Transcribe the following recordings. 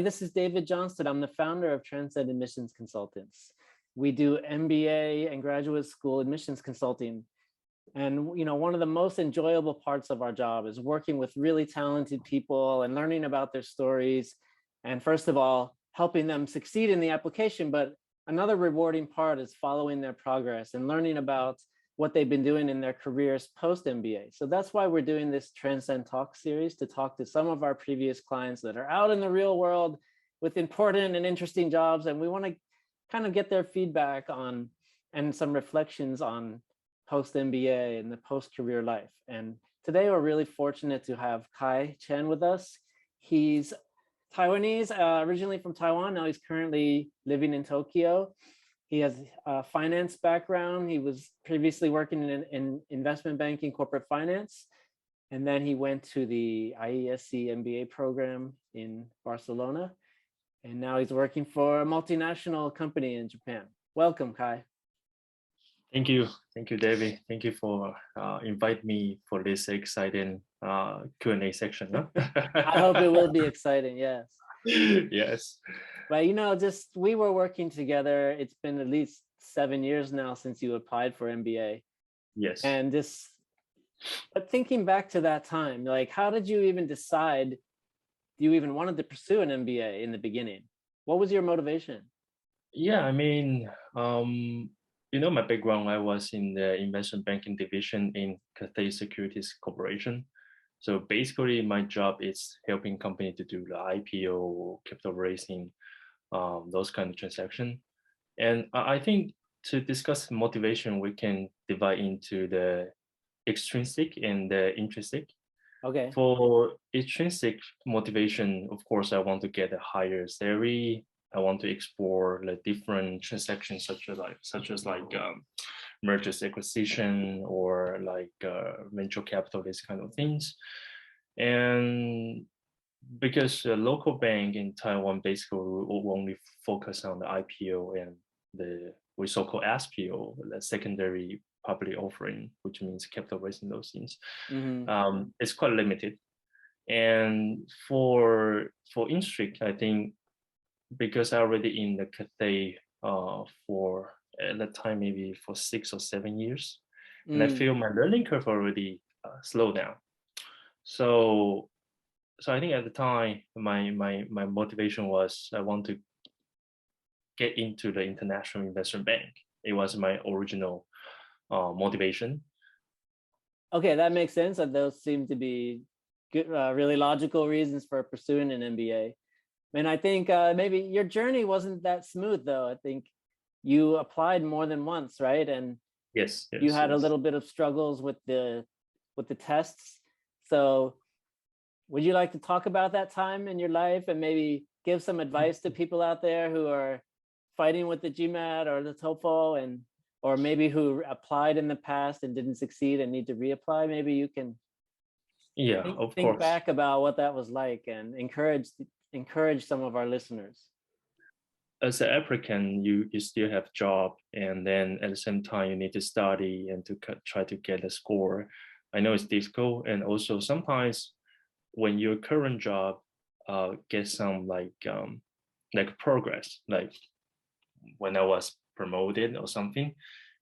this is David Johnston. I'm the founder of Transcend Admissions Consultants. We do MBA and graduate school admissions consulting. And one of the most enjoyable parts of our job is working with really talented people and learning about their stories. And first of all, helping them succeed in the application. But another rewarding part is following their progress and learning about what they've been doing in their careers post-MBA. So that's why we're doing this Transcend Talks series, to talk to some of our previous clients that are out in the real world with important and interesting jobs. And we want to kind of get their feedback on and some reflections on post-MBA and the post-career life. And today we're really fortunate to have Kai Chen with us. He's Taiwanese, originally from Taiwan. Now he's currently living in Tokyo. He has a finance background. He was previously working in investment banking, corporate finance. And then he went to the IESE MBA program in Barcelona. And now he's working for a multinational company in Japan. Welcome, Kai. Thank you. Thank you, David. Thank you for inviting me for this exciting Q&A section. Huh? I hope it will be exciting, yes. Yes. But we were working together. It's been at least 7 years now since you applied for MBA. Yes. And but thinking back to that time, like, how did you even decide you even wanted to pursue an MBA in the beginning? What was your motivation? Yeah, I mean, my background, I was in the investment banking division in Cathay Securities Corporation. So basically my job is helping company to do the IPO, capital raising, those kind of transaction. And I think to discuss motivation, we can divide into the extrinsic and the intrinsic. Okay. For intrinsic motivation, of course, I want to get a higher salary. I want to explore the different transactions such as mergers, acquisition, or venture capital, these kind of things. And because a local bank in Taiwan basically will only focus on the IPO and we so-called SPO, the secondary public offering, which means capital raising, those things. Mm-hmm. It's quite limited. And for intrinsic, I think because I already in the Cathay for at that time maybe for 6 or 7 years, and I feel my learning curve already slowed down. So I think at the time my motivation was I want to get into the international investment bank. It was my original motivation. Okay, that makes sense. And those seem to be good, really logical reasons for pursuing an MBA. And I think maybe your journey wasn't that smooth, though. I think you applied more than once, right? And yes, you had a little bit of struggles with the tests. So would you like to talk about that time in your life and maybe give some advice to people out there who are fighting with the GMAT or the TOEFL, or maybe who applied in the past and didn't succeed and need to reapply? Maybe you can think back about what that was like and encourage some of our listeners. As an applicant, you still have job, and then at the same time you need to study and to try to get a score. I know it's difficult, and also sometimes when your current job gets some progress, like when I was promoted or something,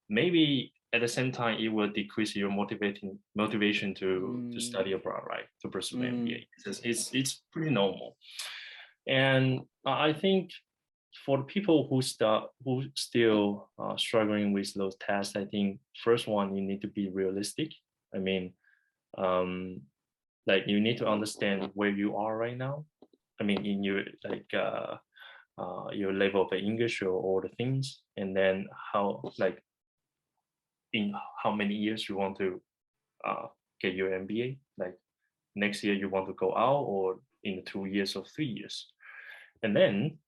maybe at the same time it will decrease your motivation to study abroad, right? To pursue MBA. It's pretty normal. And I think for the people who still struggling with those tests, I think first one, you need to be realistic. I mean, you need to understand where you are right now. I mean, in your your level of English or all the things, and then in how many years you want to get your MBA. Like next year you want to go out, or in 2 years or 3 years. And then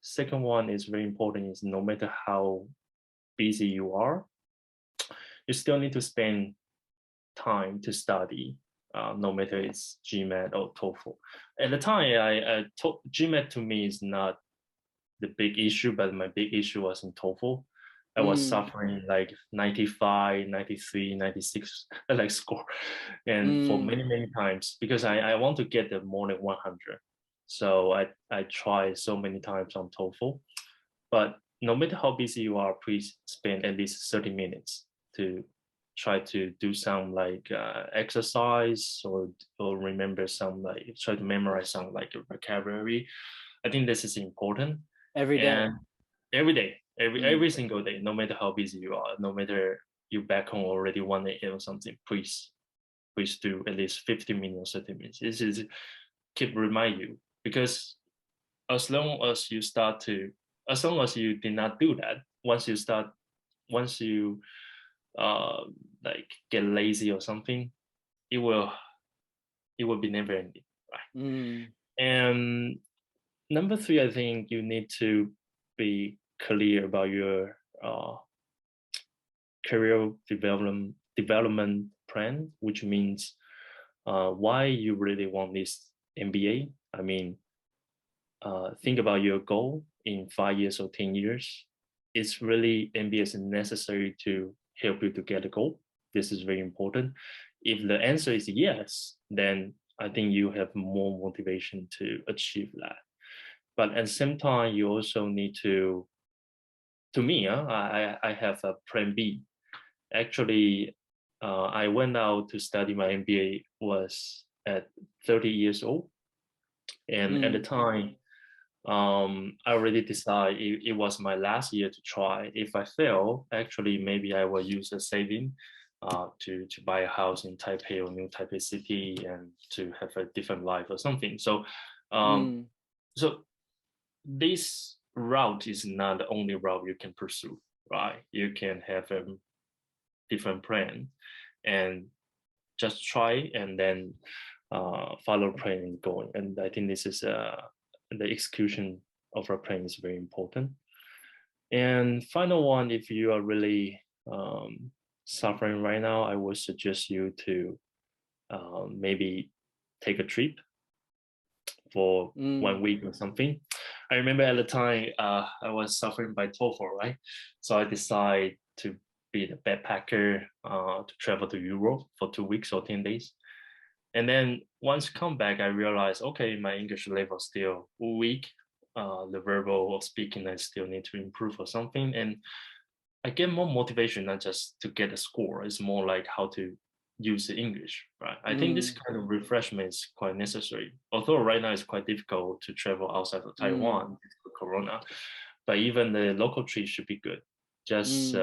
second one is very important, is no matter how busy you are, you still need to spend time to study, no matter it's GMAT or TOEFL. At the time, GMAT to me is not the big issue, but my big issue was in TOEFL. I was suffering like 95, 93, 96 score. And for many, many times, because I want to get the more than 100. So I try so many times on TOEFL, but no matter how busy you are, please spend at least 30 minutes to try to do some like exercise or remember some like try to memorize some like vocabulary. I think this is important. Every day. And every day, Mm. every single day, no matter how busy you are, no matter you back home already 1 a.m. or something, please do at least 50 minutes or 30 minutes. This is keep remind you, because as long as you start to, as long as you did not do that, once you like get lazy or something, it will be never ending, right? Mm. And number three, I think you need to be clear about your career development plan, which means why you really want this MBA. I mean, think about your goal in 5 years or 10 years. It's really MBA is necessary to help you to get a goal. This is very important. If the answer is yes, then I think you have more motivation to achieve that. But at the same time, you also need to me, I have a plan B. Actually, I went out to study my MBA was at 30 years old. And at the time, I already decided it was my last year to try. If I fail, actually, maybe I will use a saving to buy a house in Taipei or New Taipei City and to have a different life or something. So, so this route is not the only route you can pursue, right? You can have a different plan and just try and then follow plan and going. And I think this is the execution of our plan is very important. And final one, if you are really suffering right now, I would suggest you to maybe take a trip for 1 week or something. I remember at the time I was suffering by TOEFL, right? So I decided to be the backpacker to travel to Europe for 2 weeks or 10 days. And then once come back, I realized, okay, my English level is still weak. The verbal or speaking, I still need to improve or something. And I get more motivation, not just to get a score. It's more like how to use the English, right? I think this kind of refreshment is quite necessary. Although right now it's quite difficult to travel outside of Taiwan due to Corona, but even the local trip should be good. Just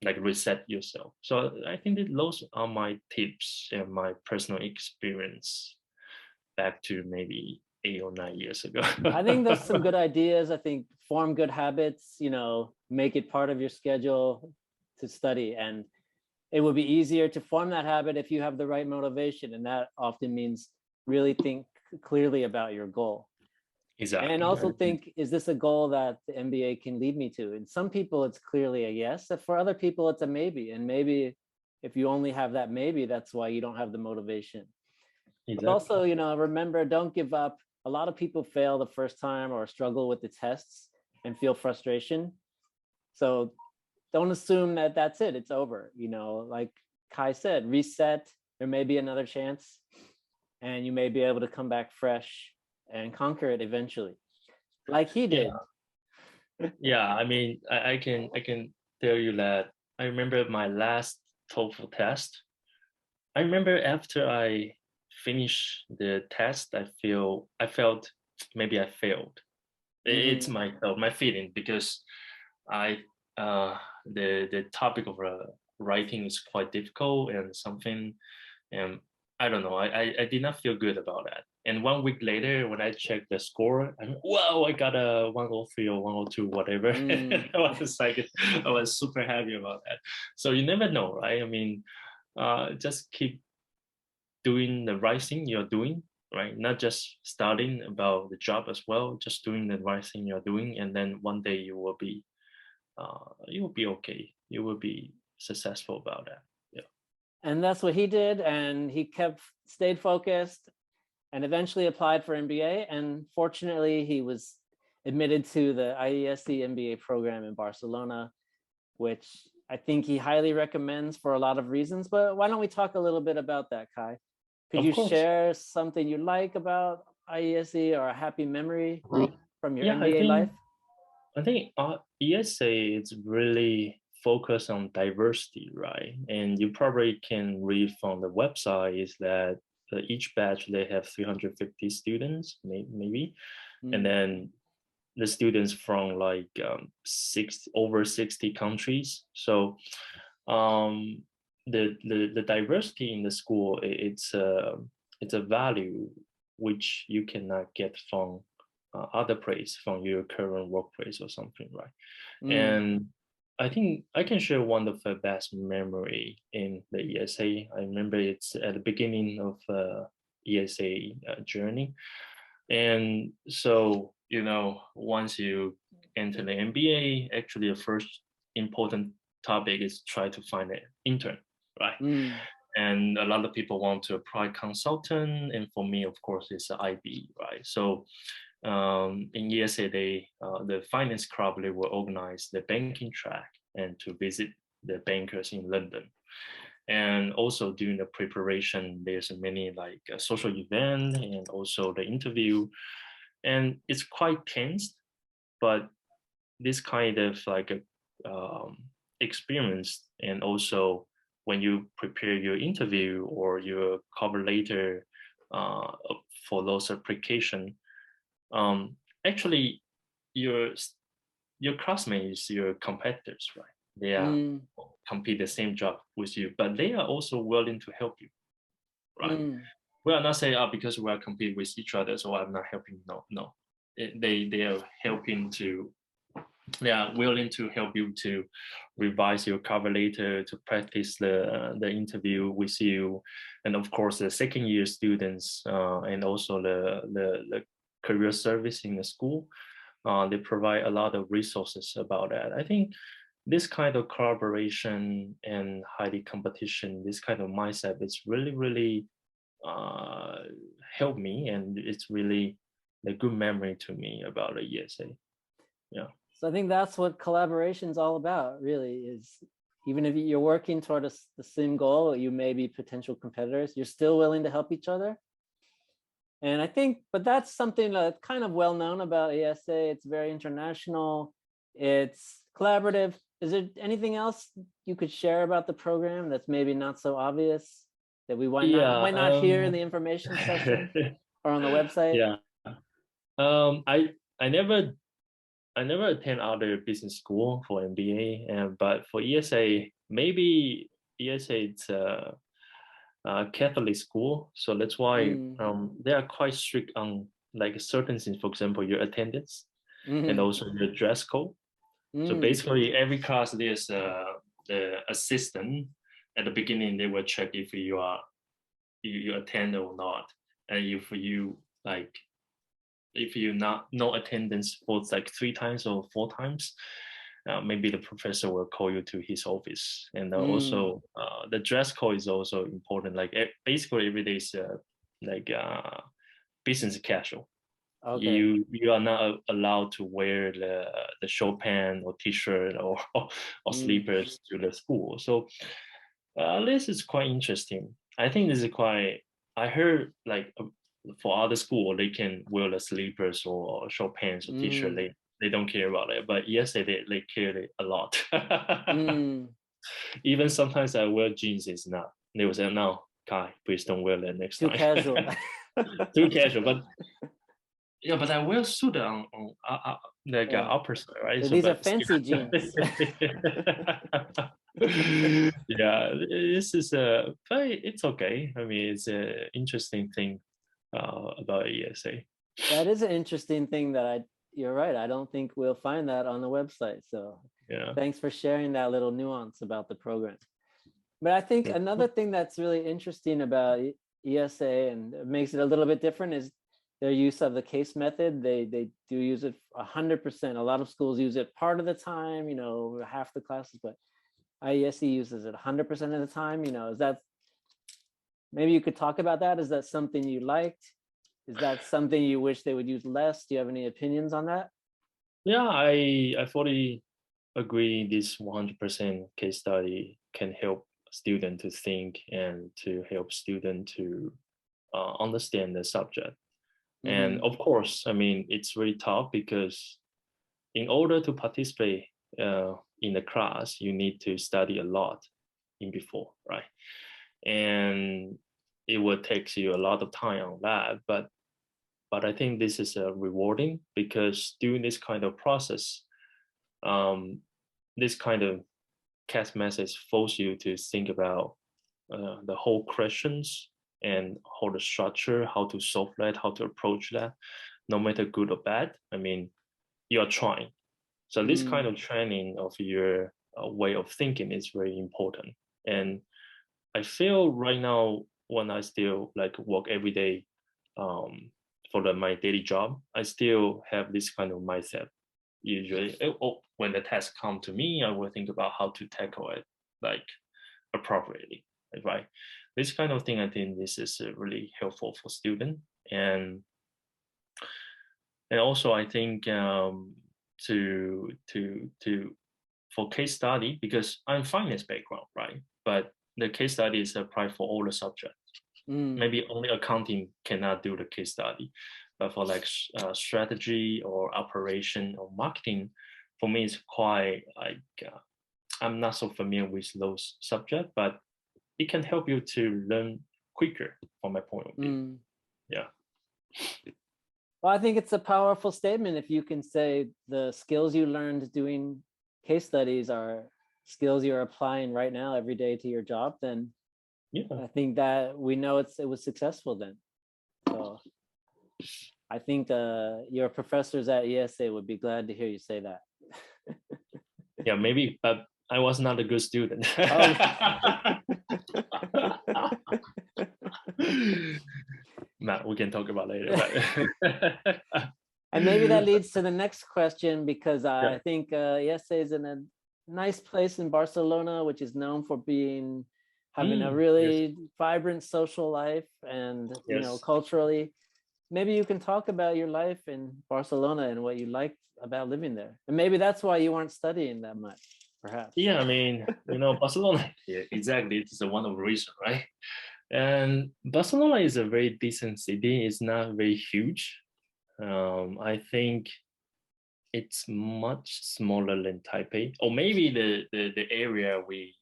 like reset yourself. So I think that those are my tips and my personal experience back to maybe 8 or 9 years ago. I think there's some good ideas. I think form good habits, make it part of your schedule to study. And it would be easier to form that habit if you have the right motivation. And that often means really think clearly about your goal. Exactly. And also think, is this a goal that the MBA can lead me to? And some people, it's clearly a yes. For other people, it's a maybe. And maybe if you only have that maybe, that's why you don't have the motivation. Exactly. But also, remember, don't give up. A lot of people fail the first time or struggle with the tests and feel frustration. So don't assume that that's it. It's over. Like Kai said, reset. There may be another chance and you may be able to come back fresh and conquer it eventually, like he did. Yeah, I mean, I can tell you that I remember my last TOEFL test. I remember after I finished the test, I felt maybe I failed. It's my feeling, because the topic of writing is quite difficult and something, and I don't know, I did not feel good about that. And 1 week later, when I checked the score, wow, I got a 103 or 102, whatever. I was super happy about that. So you never know, right? I mean, just keep doing the right thing you're doing, right? Not just studying about the job as well, just doing the right thing you're doing. And then one day you will be okay. You will be successful about that. Yeah. And that's what he did. And he stayed focused and eventually applied for MBA. And fortunately, he was admitted to the IESE MBA program in Barcelona, which I think he highly recommends for a lot of reasons. But why don't we talk a little bit about that, Kai? Could you share something you like about IESE or a happy memory from your Yeah, MBA life? I think ESA is really focused on diversity, right? And you probably can read from the website is that each batch they have 350 students, maybe, and then the students from like over 60 countries. So the diversity in the school, it's a value which you cannot get from other place, from your current workplace or something, right? And I think I can share one of the best memory in the ESA. I remember it's at the beginning of ESA journey. And so, once you enter the MBA, actually the first important topic is try to find an intern, right? And a lot of people want to apply consultant. And for me, of course, it's an IB, right? So in ESA, the finance club, they will organize the banking track and to visit the bankers in London. And also during the preparation, there's many like social event and also the interview. And it's quite tense, but this kind of like experience, and also when you prepare your interview or your cover letter for those application, actually your classmates, your competitors, right? They are compete the same job with you, but they are also willing to help you, right? We are not saying, because we are competing with each other, so I'm not helping. No. They are helping to, they are willing to help you to revise your cover letter, to practice the interview with you, and of course the second year students and also the career service in the school, they provide a lot of resources about that. I think this kind of collaboration and highly competition, this kind of mindset, is really helped me, and it's really a good memory to me about the ESA. Yeah. So I think that's what collaboration is all about, really, is even if you're working toward the same goal, you may be potential competitors, you're still willing to help each other. And I think, but that's something that's kind of well known about ESA. It's very international. It's collaborative. Is there anything else you could share about the program that's maybe not so obvious that we might not hear in the information session or on the website? Yeah. I never attend other business school for MBA, but for ESA, maybe ESA it's a Catholic school, so that's why they are quite strict on like certain things. For example, your attendance and also your dress code. So basically, every class there's the assistant at the beginning. They will check if you attend or not, and if you no attendance for like 3 times or 4 times, maybe the professor will call you to his office. And also the dress code is also important. Like basically every day is like business casual. Okay. You are not allowed to wear the short pant or t-shirt or slippers to the school. So this is quite interesting. I think this is quite. I heard like for other school they can wear the slippers or short pants or t-shirt. They don't care about it, but yes, they care it a lot. Even sometimes I wear jeans. It's not. They will say, "No, Kai, please don't wear that next time." Too casual. Too casual, but. Yeah, but I wear suit on like upper side, right? So these are fancy jeans. Yeah, this is but it's okay. I mean, it's an interesting thing about ESA. That is an interesting thing that you're right. I don't think we'll find that on the website. So yeah, thanks for sharing that little nuance about the program. But I think another thing that's really interesting about ESA and makes it a little bit different is their use of the case method. They do use it 100%. A lot of schools use it part of the time, half the classes, but IESE uses it 100% of the time. Is that, maybe you could talk about that? Is that something you liked? Is that something you wish they would use less? Do you have any opinions on that? Yeah, I fully agree. This 100% case study can help student to think and to help student to understand the subject. And of course, I mean, it's very tough because in order to participate in the class, you need to study a lot in before, right? And it will take you a lot of time on that. But I think this is rewarding because during this kind of process, this kind of cast message force you to think about the whole questions and how the structure, how to solve that, how to approach that, no matter good or bad. I mean, you are trying. So this kind of training of your way of thinking is very important. And I feel right now when I still like work every day for my daily job, I still have this kind of mindset. Usually, when the test come to me, I will think about how to tackle it like appropriately, right? This kind of thing, I think this is really helpful for students, and also I think to for case study, because I'm finance background, right? But the case study is applied for all the subjects. Maybe only accounting cannot do the case study, but for like strategy or operation or marketing, for me it's quite like I'm not so familiar with those subjects, but it can help you to learn quicker from my point of view. Yeah. Well, I think it's a powerful statement if you can say the skills you learned doing case studies are skills you're applying right now every day to your job, then I think that we know it was successful then. So I think your professors at IESE would be glad to hear you say that. Yeah, maybe, but I was not a good student. Matt, we can talk about later. But and maybe that leads to the next question, because I think IESE is in a nice place in Barcelona, which is known for having a really vibrant social life and you know, culturally. Maybe you can talk about your life in Barcelona and what you liked about living there, and maybe that's why you weren't studying that much, perhaps. Yeah, I mean, you know, Barcelona. Yeah, exactly. It's one of the reasons, right? And Barcelona is a very decent city. It's not very huge. I think it's much smaller than Taipei, or maybe the area we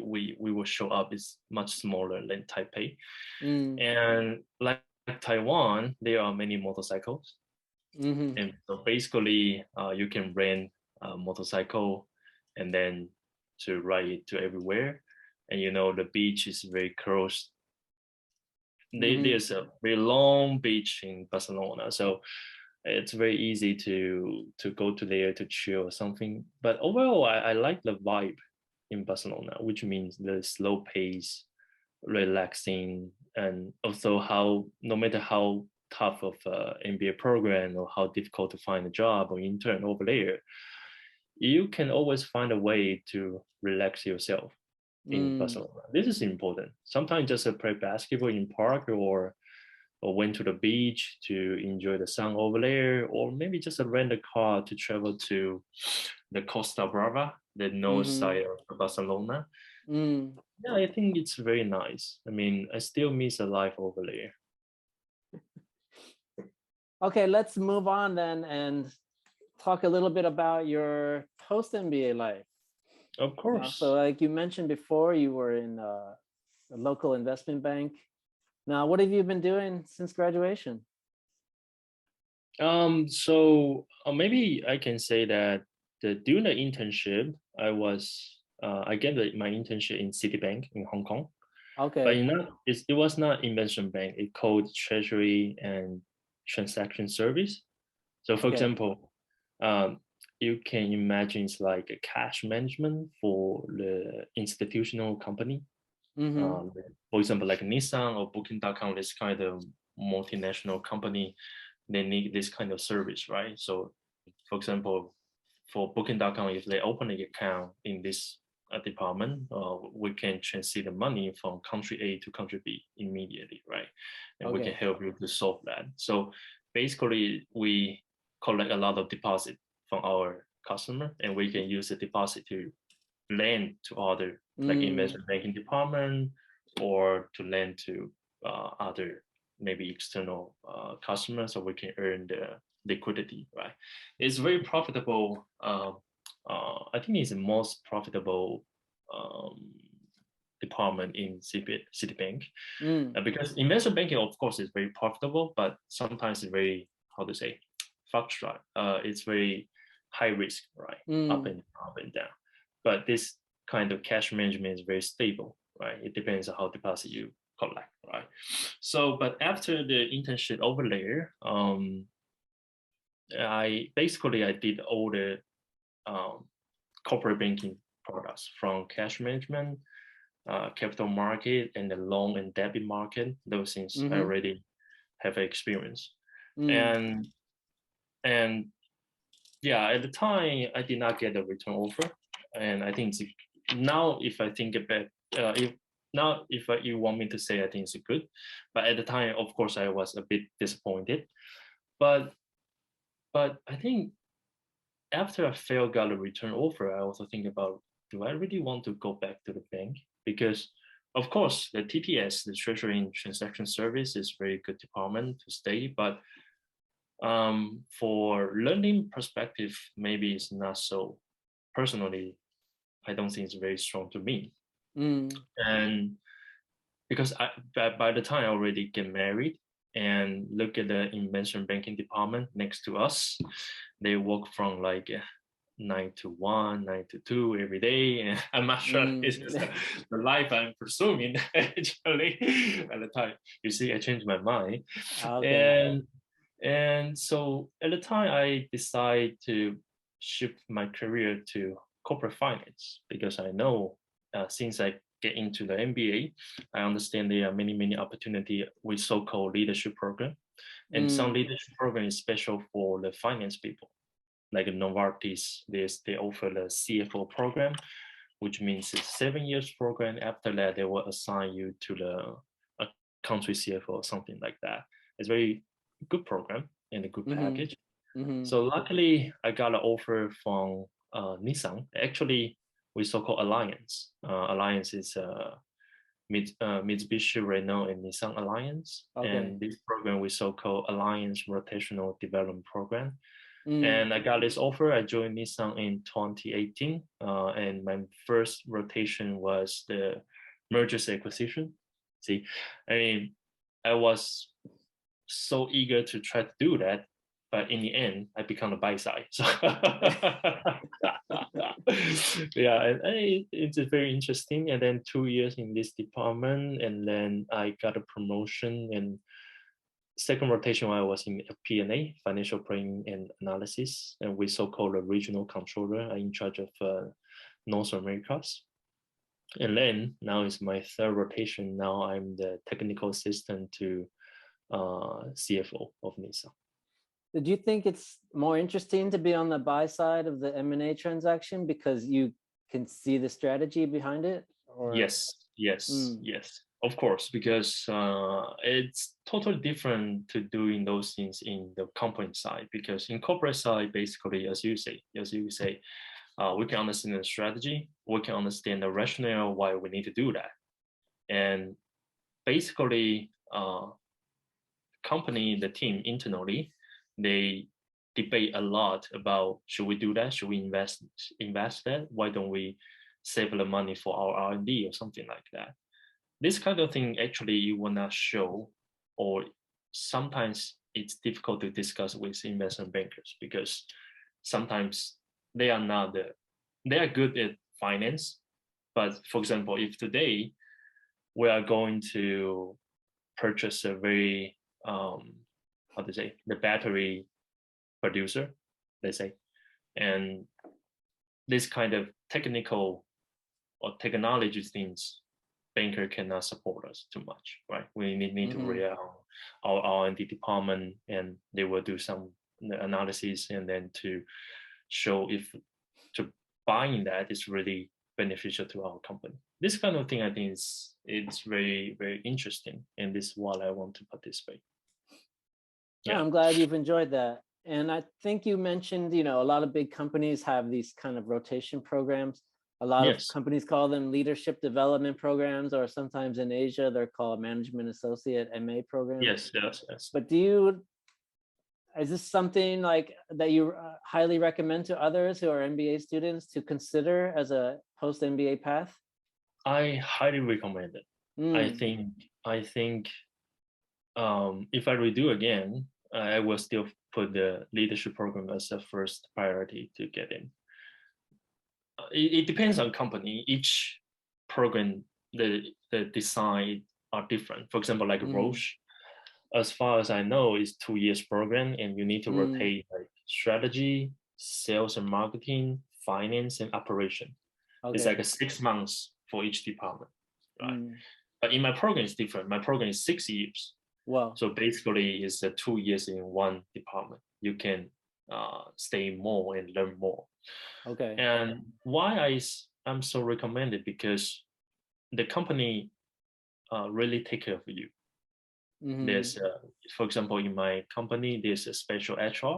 will show up is much smaller than Taipei. And like Taiwan, there are many motorcycles, and so basically you can rent a motorcycle and then to ride it to everywhere. And you know, the beach is very close. There's a very long beach in Barcelona, so it's very easy to go to there to chill or something. But overall, I like the vibe in Barcelona, which means the slow pace, relaxing, and also how no matter how tough of MBA program or how difficult to find a job or intern over there, you can always find a way to relax yourself in Barcelona. This is important. Sometimes just play basketball in park, or went to the beach to enjoy the sun over there, or maybe just rent a car to travel to the Costa Brava, the north side of Barcelona. Yeah, I think it's very nice. I mean, I still miss a life over there. Okay, let's move on then and talk a little bit about your post-MBA life. Of course. So like you mentioned before, you were in a local investment bank. Now, what have you been doing since graduation? So maybe I can say that during the internship, I get my internship in Citibank in Hong Kong. Okay. But it was not investment bank. It called Treasury and Transaction Service. So for example, you can imagine it's like a cash management for the institutional company. For example, like Nissan or Booking.com, this kind of multinational company, they need this kind of service, right? So for example, for Booking.com, if they open an account in this department, we can transfer the money from country A to country B immediately, right? And we can help you to solve that. So basically, we collect a lot of deposit from our customer, and we can use the deposit to lend to other like investment banking department, or to lend to other maybe external customers, so we can earn the liquidity, right? It's very profitable. I think it's the most profitable department in Citibank, because investment banking, of course, is very profitable, but sometimes it's very, how to say, fluctuate. It's very high risk, right? Up and down. But this kind of cash management is very stable, right? It depends on how deposit you collect, right? So, but after the internship over there, I did all the corporate banking products, from cash management, capital market, and the loan and debit market. Those things I already have experience. And yeah, at the time I did not get a return offer, and I think now if I think about if you want me to say, I think it's good, but at the time, of course, I was a bit disappointed. But I think after I got a return offer, I also think about, do I really want to go back to the bank? Because of course, the TTS, the Treasury and Transaction Service, is very good department to stay, but for learning perspective, maybe it's not so. Personally, I don't think it's very strong to me. And because by the time I already get married and look at the investment banking department next to us, they work from like 9 to 1, 9 to 2 every day. And I'm not sure this is the life I'm pursuing actually at the time. You see, I changed my mind. Okay. And so at the time, I decided to shift my career to corporate finance, because I know since I get into the MBA, I understand there are many opportunities with so-called leadership program. And some leadership program is special for the finance people. Like Novartis, they offer the CFO program, which means it's 7 years program. After that, they will assign you to the country CFO or something like that. It's very good program and a good package. So luckily, I got an offer from Nissan. Actually, we so-called Alliance. Alliance is Mitsubishi, Renault, and Nissan Alliance. Okay. And this program we so-called Alliance Rotational Development Program. And I got this offer. I joined Nissan in 2018, and my first rotation was the mergers acquisition. See, I mean, I was so eager to try to do that, but in the end, I become a buy side. So yeah, and it's very interesting. And then 2 years in this department, and then I got a promotion. And second rotation, I was in P&A, financial planning and analysis, and we so-called a regional controller in charge of North Americas. And then now it's my third rotation. Now I'm the technical assistant to CFO of Nissan. Do you think it's more interesting to be on the buy side of the M&A transaction because you can see the strategy behind it? Or? Yes. Of course, because it's totally different to doing those things in the company side. Because in corporate side, basically, as you say, we can understand the strategy, we can understand the rationale why we need to do that, and basically, company, the team internally, they debate a lot about, should we do that? Should we invest that? Why don't we save the money for our R&D or something like that? This kind of thing actually you will not show, or sometimes it's difficult to discuss with investment bankers, because sometimes they are good at finance. But for example, if today we are going to purchase a very the battery producer, let's say, and this kind of technical or technology things, banker cannot support us too much, right? We need to rely on our R&D department, and they will do some analysis, and then to show if to buying that is really beneficial to our company. This kind of thing, I think it's very interesting, and this is what I want to participate. Yeah, I'm glad you've enjoyed that. And I think you mentioned, a lot of big companies have these kind of rotation programs. A lot of Yes. companies call them leadership development programs, or sometimes in Asia, they're called management associate MA programs. Yes. Yes. Yes. But is this something like that you highly recommend to others who are MBA students to consider as a post MBA path? I highly recommend it. I Mm, think I think if I redo again, I will still put the leadership program as the first priority to get in. It depends on company. Each program, the design are different. For example, like mm, Roche, as far as I know, is 2 years program, and you need to mm, rotate like strategy, sales and marketing, finance, and operation. It's like okay. a 6 months for each department, right? Mm, But in my program, it's different. My program is 6 years. well, So basically, it's 2 years in one department. You can stay more and learn more. okay. And why I'm so recommended because the company really take care of you. Mm-hmm. There's, for example, in my company, there's a special HR.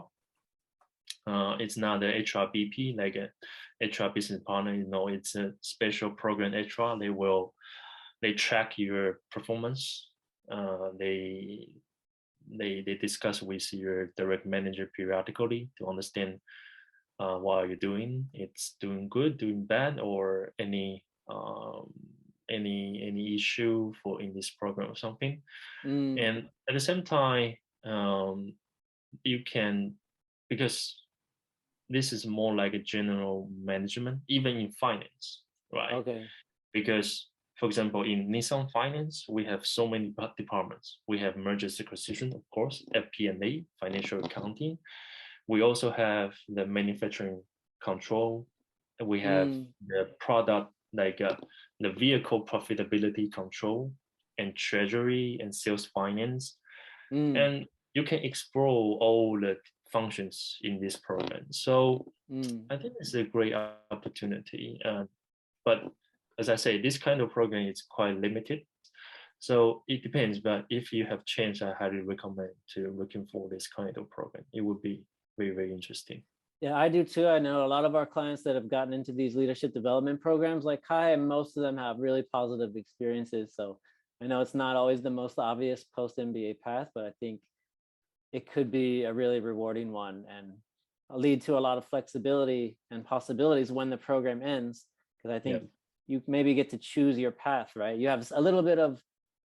It's not the HR BP like a HR business partner. It's a special program HR. They track your performance. They discuss with your direct manager periodically to understand what are you doing. It's doing good, doing bad, or any issue for in this program or something. Mm, And at the same time, you can, because this is more like a general management, even in finance, right? okay. Because, for example, in Nissan Finance, we have so many departments. We have mergers acquisition, of course, FP&A, financial accounting. We also have the manufacturing control. We have Mm, the product, like the vehicle profitability control, and treasury and sales finance. mm, And you can explore all the functions in this program. So mm. I think it's a great opportunity. But as I say, this kind of program is quite limited. So it depends. But if you have chance, I highly recommend to looking for this kind of program. It would be very, very interesting. Yeah, I do too. I know a lot of our clients that have gotten into these leadership development programs like Kai, and most of them have really positive experiences. So I know it's not always the most obvious post MBA path, but I think it could be a really rewarding one and lead to a lot of flexibility and possibilities when the program ends. Because I Yeah. think you maybe get to choose your path, right? You have a little bit of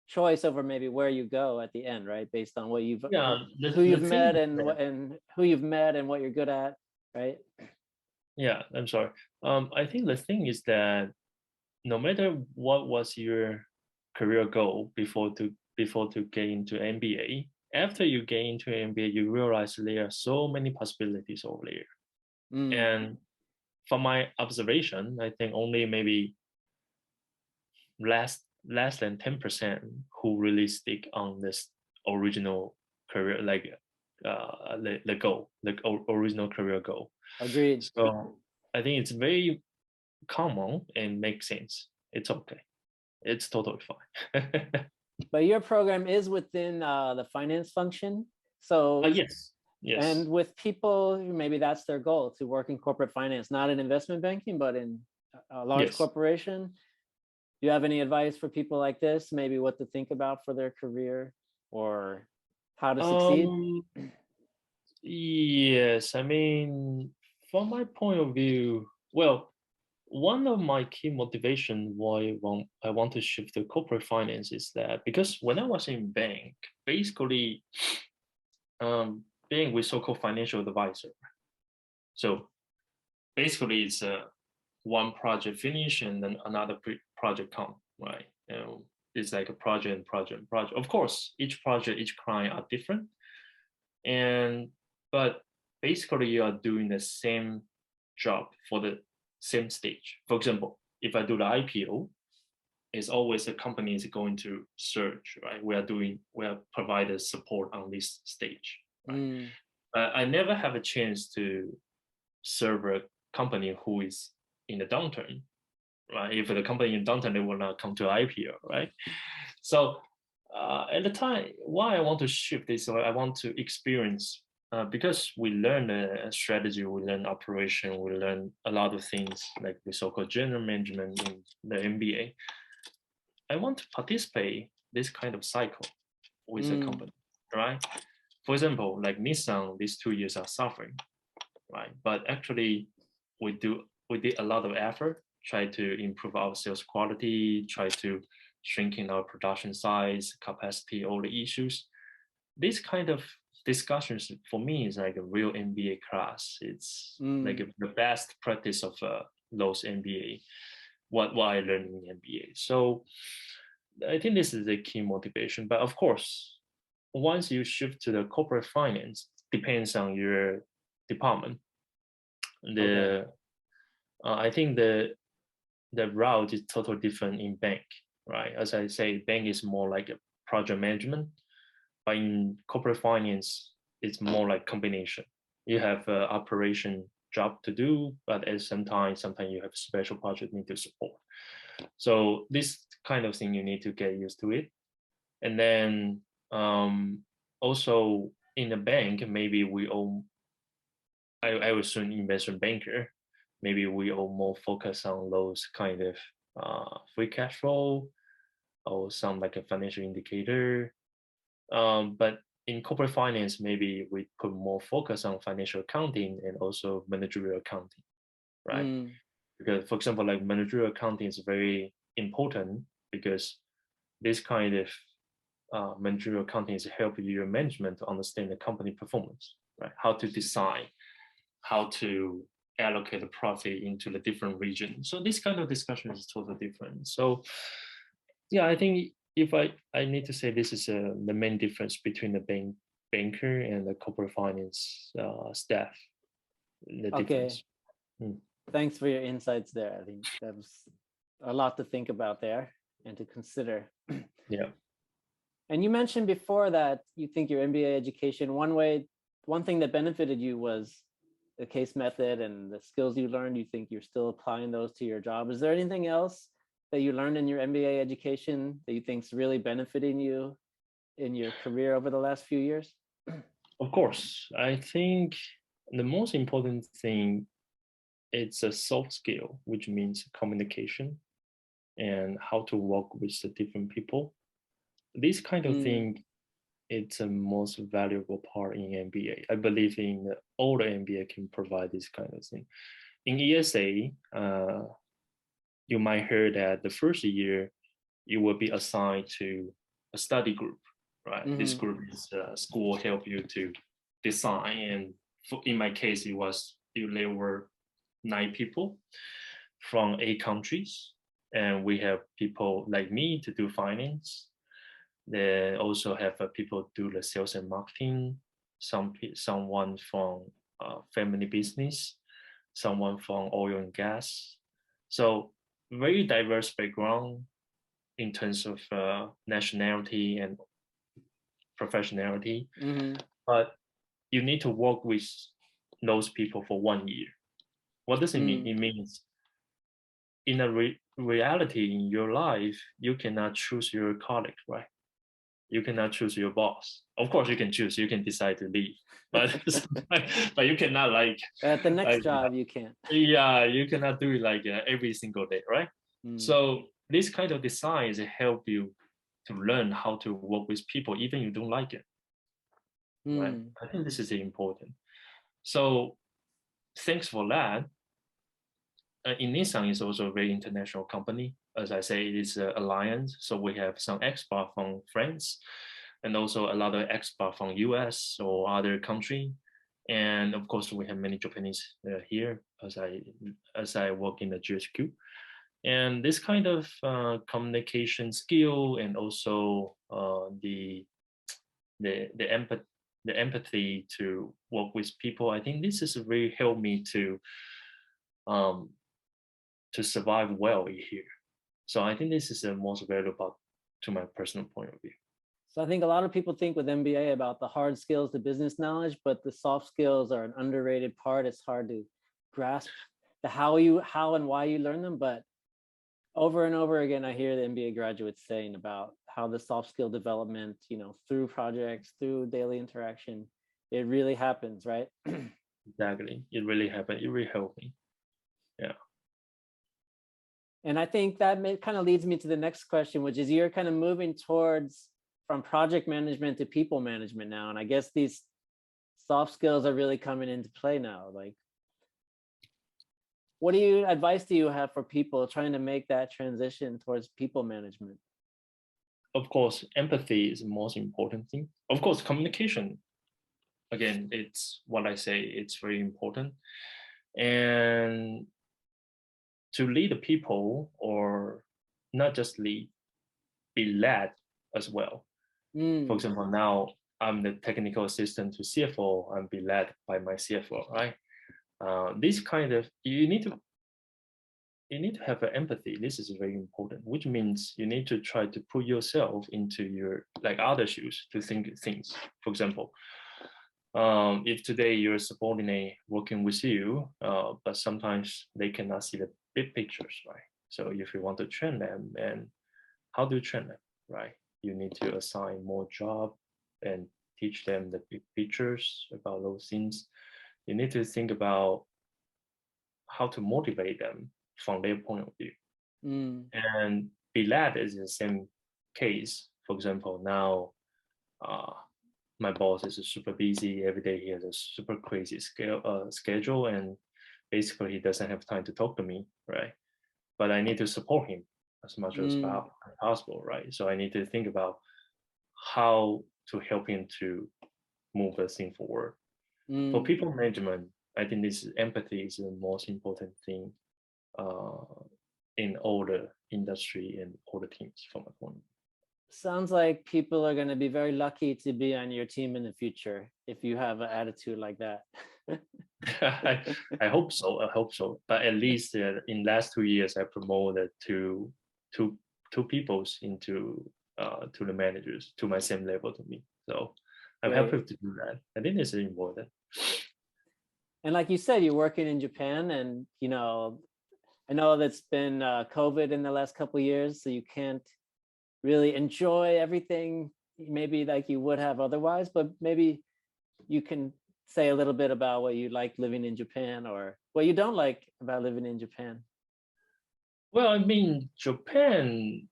choice over maybe where you go at the end, right? Based on what you've Yeah. who The you've thing met is and that, who you've met and what you're good at, right? yeah, I'm sorry. I think the thing is that no matter what was your career goal before to get into MBA, after you get into MBA, you realize there are so many possibilities over there. Mm, And from my observation, I think only maybe less than 10% who really stick on this original career, like the goal, the original career goal. agreed. So I think it's very common and makes sense. It's okay. It's totally fine. But your program is within the finance function. So, Yes, yes, and with people who maybe that's their goal to work in corporate finance, not in investment banking, but in a large yes. corporation. Do you have any advice for people like this? Maybe what to think about for their career or how to succeed? Um, yes. I mean, from my point of view, well, one of my key motivation why I want to shift to corporate finance is that because when I was in bank, basically, being with so-called financial advisor. So basically, it's one project finish and then another project come, right? It's like a project and project and project. Of course, each project, each client are different, and but basically you are doing the same job for the same stage. For example, if I do the IPO, it's always a company is going to search, right? We are provided support on this stage, right? Mm, I never have a chance to serve a company who is in the downturn, right? If the company in downturn, they will not come to IPO, right? So at the time, why I want to shift is I want to experience because we learn a strategy, we learn operation, we learn a lot of things like the so-called general management in the MBA. I want to participate this kind of cycle with a company, right? For example, like Nissan, these 2 years are suffering, right? But actually, we did a lot of effort, try to improve our sales quality, try to shrinking our production size, capacity, all the issues. This kind of discussions for me is like a real MBA class. It's like the best practice of those MBA, what I learned in MBA. So I think this is a key motivation. But of course, once you shift to the corporate finance, depends on your department. The I think the route is totally different in bank, right? As I say, bank is more like a project management, but in corporate finance, it's more like combination. You have an operation job to do, but at the same time, sometimes you have special project need to support. So this kind of thing, you need to get used to it. And then also in the bank, maybe we own, I was an investment banker, maybe we all more focus on those kind of free cash flow or some like a financial indicator. But in corporate finance, maybe we put more focus on financial accounting and also managerial accounting, right? Because, for example, like managerial accounting is very important because this kind of managerial accounting is help your management to understand the company performance, right? How to decide, how to allocate the profit into the different regions. So this kind of discussion is totally different. So yeah, I think if I need to say this is the main difference between the banker and the corporate finance staff. The difference. Thanks for your insights there. I think that was a lot to think about there and to consider. Yeah. And you mentioned before that you think your MBA education, one thing that benefited you was the case method and the skills you learned. You think you're still applying those to your job. Is there anything else that you learned in your MBA education that you think is really benefiting you in your career over the last few years? Of course, I think the most important thing, it's a soft skill, which means communication and how to work with the different people. This kind of thing, it's the most valuable part in MBA. I believe in all the MBA can provide this kind of thing. In ESA, you might hear that the first year you will be assigned to a study group, right? This group is school help you to design, and in my case, there were 9 people from 8 countries, and we have people like me to do finance. They also have people do the sales and marketing. Someone from family business, someone from oil and gas. So very diverse background in terms of nationality and professionality. But you need to work with those people for 1 year. What does it mean? It means in a reality in your life, you cannot choose your colleague, right? You cannot choose your boss. Of course, you can choose. You can decide to leave, but but you cannot like at the next job. You can't. Yeah, you cannot do it like every single day, right? So this kind of designs help you to learn how to work with people, even you don't like it. Right? I think this is important. So thanks for that. In Nissan is also a very international company. As I say, it is an alliance. So we have some expert from France and also a lot of expert from US or other country. And of course, we have many Japanese here as I work in the GHQ. And this kind of communication skill and also the empathy to work with people, I think this has really helped me to survive well here. So I think this is the most valuable to my personal point of view. So I think a lot of people think with MBA about the hard skills, the business knowledge, but the soft skills are an underrated part. It's hard to grasp the how and why you learn them. But over and over again, I hear the MBA graduates saying about how the soft skill development, through projects, through daily interaction, it really happens, right? Exactly. It really happened. It really helped me. Yeah. And I think that kind of leads me to the next question, which is you're kind of moving towards from project management to people management now. And I guess these soft skills are really coming into play now. Like, what advice do you have for people trying to make that transition towards people management? Of course, empathy is the most important thing. Of course, communication, again, it's what I say, it's very important. And to lead the people, or not just lead, be led as well. For example, now I'm the technical assistant to CFO, I'm be led by my CFO, right? This kind of, you need to have an empathy. This is very important, which means you need to try to put yourself into your like other shoes to think things. For example, if today your subordinate working with you, but sometimes they cannot see the big pictures, right? So if you want to train them, and how do you train them, right? You need to assign more job and teach them the big pictures about those things. You need to think about how to motivate them from their point of view. And be led is the same case. For example, now my boss is super busy every day. He has a super crazy schedule, and basically he doesn't have time to talk to me, right? But I need to support him as much as possible, right? So I need to think about how to help him to move the thing forward. For people management, I think this empathy is the most important thing in all the industry and all the teams from my point of view. Sounds like people are going to be very lucky to be on your team in the future if you have an attitude like that. I hope so. I hope so. But at least in last 2 years, I promoted two peoples into to the managers to my same level to me. So I'm happy to do that. I think it's important. And like you said, you're working in Japan, and I know that's been COVID in the last couple of years, so you can't really enjoy everything maybe like you would have otherwise, but maybe you can say a little bit about what you like living in Japan or what you don't like about living in Japan. Well, I mean, Japan,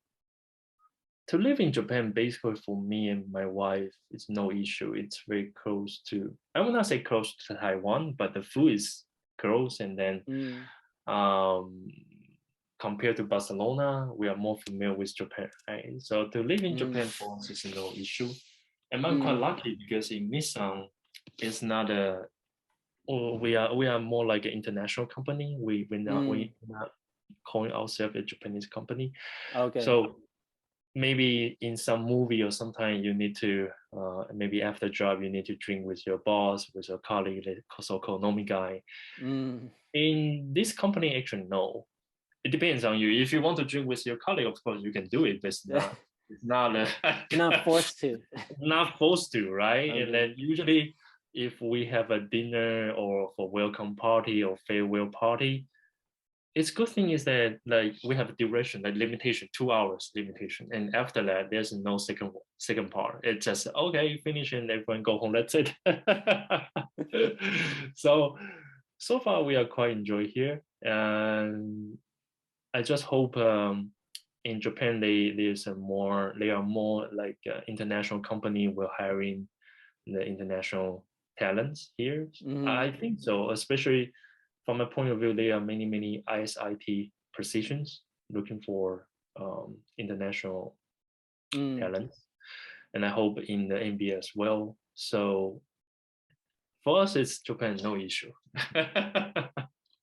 to live in Japan, basically for me and my wife, it's no issue. It's very close to, I will not say close to Taiwan, but the food is close. And then compared to Barcelona, we are more familiar with Japan, right? So to live in Japan for us is no issue. And I'm quite lucky because in Nissan, it's not a, we are more like an international company. We're not calling ourselves a Japanese company. Okay. So maybe in some movie or sometime you need to, maybe after job, you need to drink with your boss, with your colleague, the so-called nomigai. In this company, actually, no. It depends on you. If you want to drink with your colleague, of course, you can do it, but it's not you're not forced to. Not forced to, right? Okay. And then usually if we have a dinner or for welcome party or farewell party, it's good thing is that like we have a duration, like limitation, 2 hours limitation. And after that, there's no second part. It's just, okay, you finish and everyone go home, that's it. So far we are quite enjoy here. And I just hope in Japan they are more like international company will hiring the international talents here. I think so, especially from a point of view, there are many ISIT positions looking for international talents, and I hope in the MBA as well. So for us, it's Japan, no issue.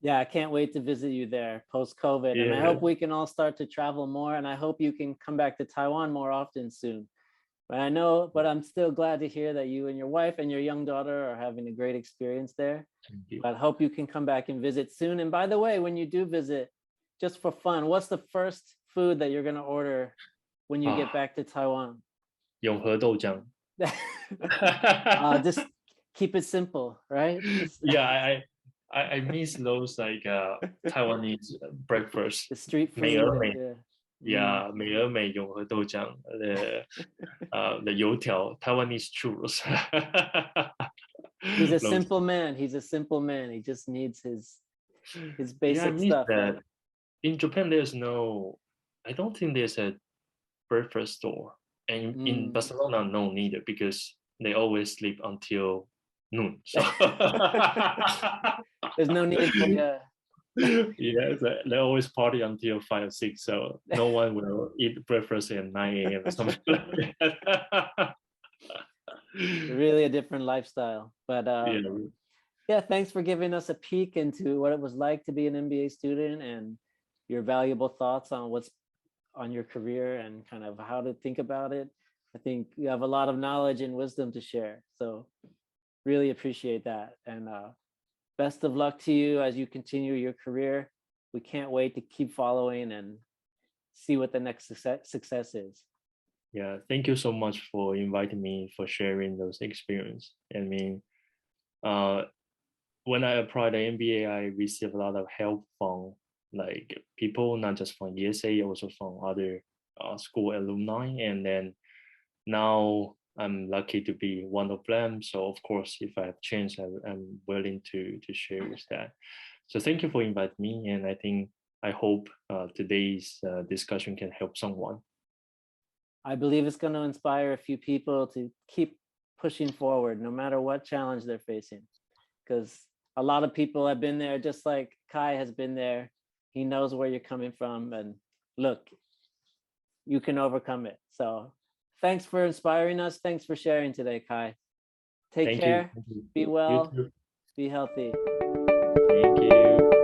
Yeah, I can't wait to visit you there post-COVID. And I hope we can all start to travel more. And I hope you can come back to Taiwan more often soon. But I'm still glad to hear that you and your wife and your young daughter are having a great experience there. But I hope you can come back and visit soon. And by the way, when you do visit, just for fun, what's the first food that you're going to order when you get back to Taiwan? 永和豆浆. Just keep it simple, right? Yeah, I miss those like Taiwanese breakfast. The street food. Yeah, 美而美永和豆浆, the 油条, Taiwanese churros. He's a Long simple man. He's a simple man. He just needs his Yeah, I basic miss stuff, right? that. In Japan, I don't think there's a breakfast store. And in Mm. Barcelona, no neither, because they always sleep until noon. So There's no need for yeah, they always party until 5 or 6. So no one will eat breakfast at 9 a.m. or something like that. really a different lifestyle. But Yeah, yeah, thanks for giving us a peek into what it was like to be an MBA student and your valuable thoughts on what's on your career and kind of how to think about it. I think you have a lot of knowledge and wisdom to share. So really appreciate that. And best of luck to you as you continue your career. We can't wait to keep following and see what the next success is. yeah. Thank you so much for inviting me, for sharing those experience. I mean, uh, when I applied the MBA, I received a lot of help from like people, not just from ESA, also from other school alumni. And then now I'm lucky to be one of them. So of course, if I have chance, I'm willing to share with that. So thank you for inviting me, and I hope today's discussion can help someone. I believe it's going to inspire a few people to keep pushing forward no matter what challenge they're facing. Because a lot of people have been there, just like Kai has been there. He knows where you're coming from. And look, you can overcome it. So thanks for inspiring us. Thanks for sharing today, Kai. Take Thank you. care. Thank you. Be You well. too. Be healthy. Thank you.